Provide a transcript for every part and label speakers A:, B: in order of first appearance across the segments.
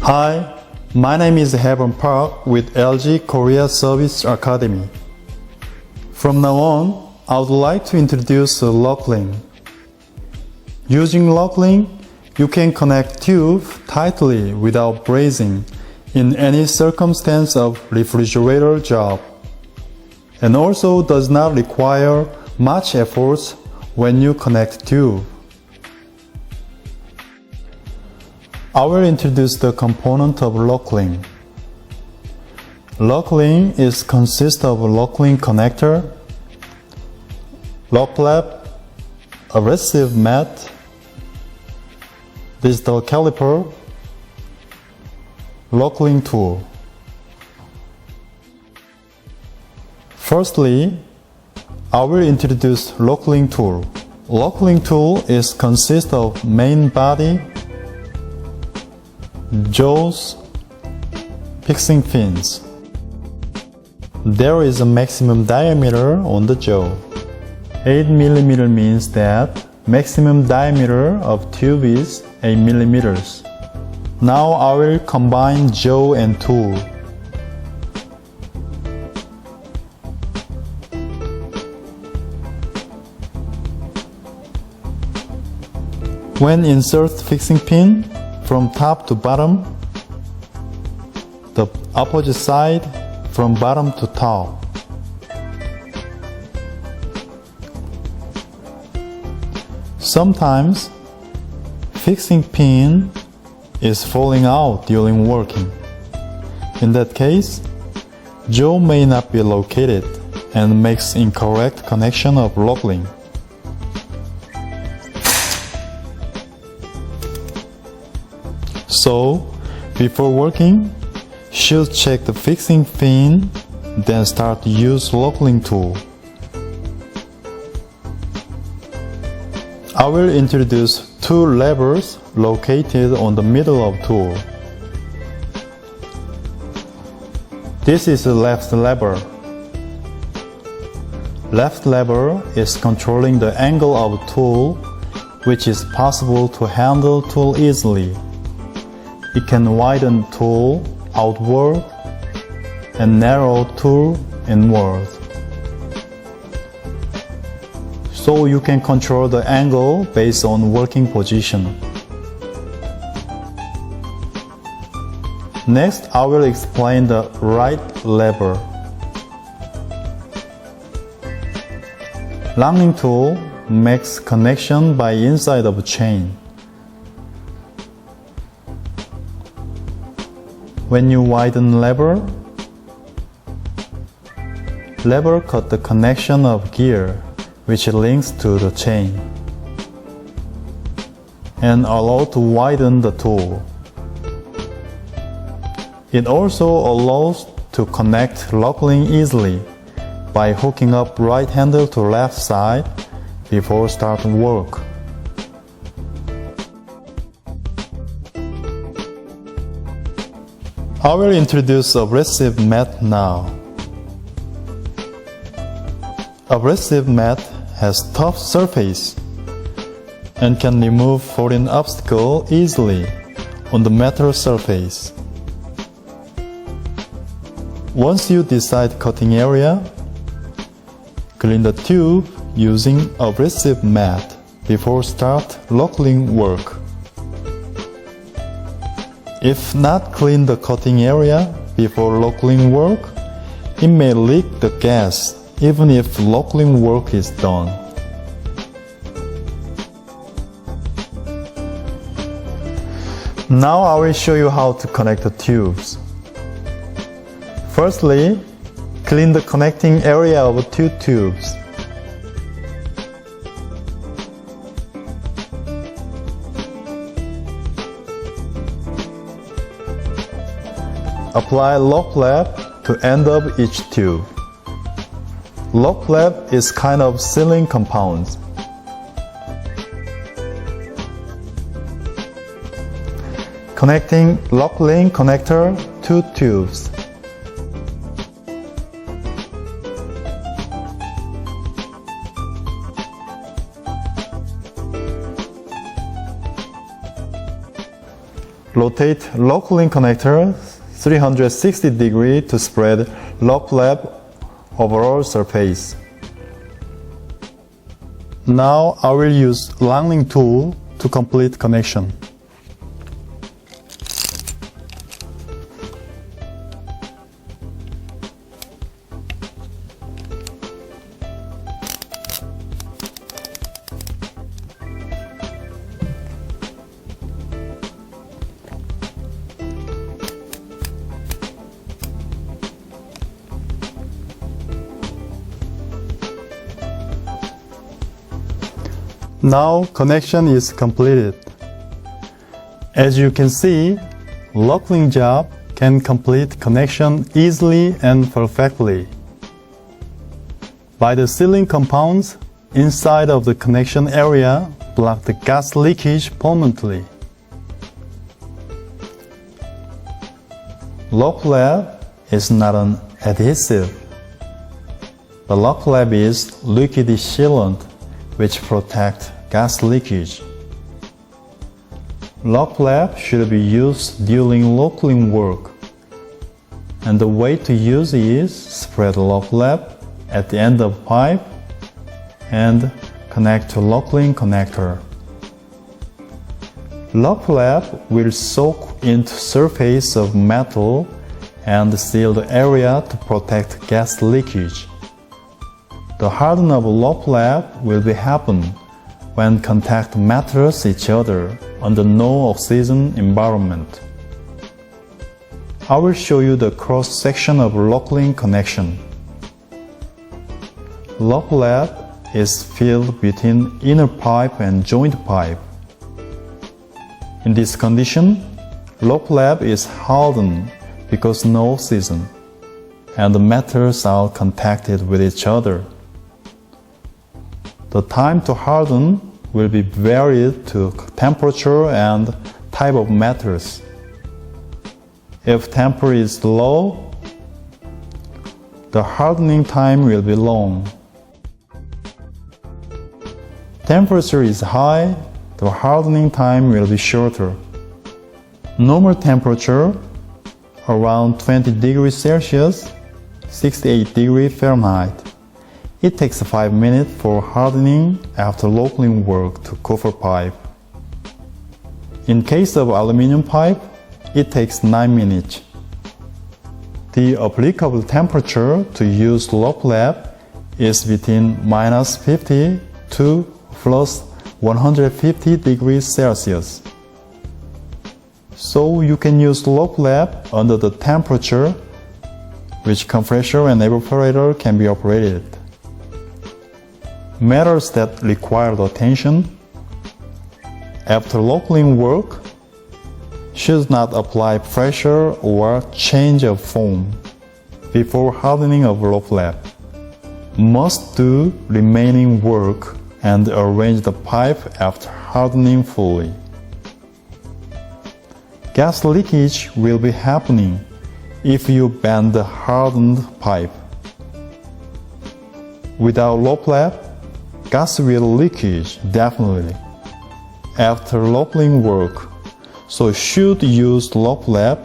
A: Hi, my name is Heaven Park with LG Korea Service Academy. From now on, I would like to introduce Lokring. Using Lokring, you can connect tube tightly without bracing in any circumstance of refrigerator job, and also does not require much effort when you connect tube. I will introduce the component of Lokring. Lokring consists of Lokring connector, lock flap, abrasive mat, digital caliper, Lokring tool. Firstly, I will introduce Lokring tool. Lokring tool consists of main body, jaws, fixing pins. There is a maximum diameter on the jaw. 8 mm means that maximum diameter of tube is 8 mm. Now I will combine jaw and tool. When insert fixing pin, from top to bottom, the opposite side from bottom to top. Sometimes fixing pin is falling out during working. In that case, jaw may not be located and makes incorrect connection of Lokring. So, before working, should check the fixing pin, then start to use Lokring tool. I will introduce two levers located on the middle of tool. This is the left lever. Left lever is controlling the angle of tool, which is possible to handle tool easily. It can widen tool outward and narrow tool inward. So you can control the angle based on working position. Next, I will explain the right lever. Rounding tool makes connection by inside of chain. When you widen lever cut the connection of gear which links to the chain and allow to widen the tool. It also allows to connect Lokring easily by hooking up right handle to left side before starting work. I will introduce abrasive mat now. Abrasive mat has tough surface and can remove foreign obstacle easily on the metal surface. Once you decide cutting area, clean the tube using abrasive mat before start Lokring work. If not clean the cutting area before Lokring work, it may leak the gas even if Lokring work is done. Now I will show you how to connect the tubes. Firstly, clean the connecting area of two tubes. Apply lock flap to end of each tube. Lock flap is kind of sealing compound. Connecting Lokring connector to tubes. Rotate Lokring connector 360 degrees to spread lock flap overall surface. Now I will use Lokring tool to complete connection. Now connection is completed. As you can see, Lokring job can complete connection easily and perfectly. By the sealing compounds inside of the connection area block the gas leakage permanently. Lock flap is not an adhesive. The lock flap is liquid sealant which protects gas leakage. Lock flap should be used during Lokring work, and the way to use is spread lock flap at the end of pipe and connect to Lokring connector. Lock flap will soak into surface of metal and seal the area to protect gas leakage. The hardening of lock flap will be happen when contact metals each other under no oxygen environment. I will show you the cross section of Lokring connection. Lock flap is filled between inner pipe and joint pipe. In this condition, lock flap is hardened because no oxygen, and the metals are contacted with each other. The time to harden will be varied to temperature and type of metals. If temperature is low, the hardening time will be long. Temperature is high, the hardening time will be shorter. Normal temperature around 20 degrees Celsius, 68 degrees Fahrenheit. It takes 5 minutes for hardening after Lokring work to copper pipe. In case of aluminum pipe, it takes 9 minutes. The applicable temperature to use lock flap is between -50 to +150 degrees Celsius. So you can use lock flap under the temperature which compressor and evaporator can be operated. Matters that require attention: after Lokring work, should not apply pressure or change of foam before hardening of lock flap. Must do remaining work and arrange the pipe after hardening fully. Gas leakage will be happening if you bend the hardened pipe. Without lock flap, gas will leakage definitely after Lokring work, so should use lock flap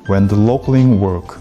A: when the Lokring work.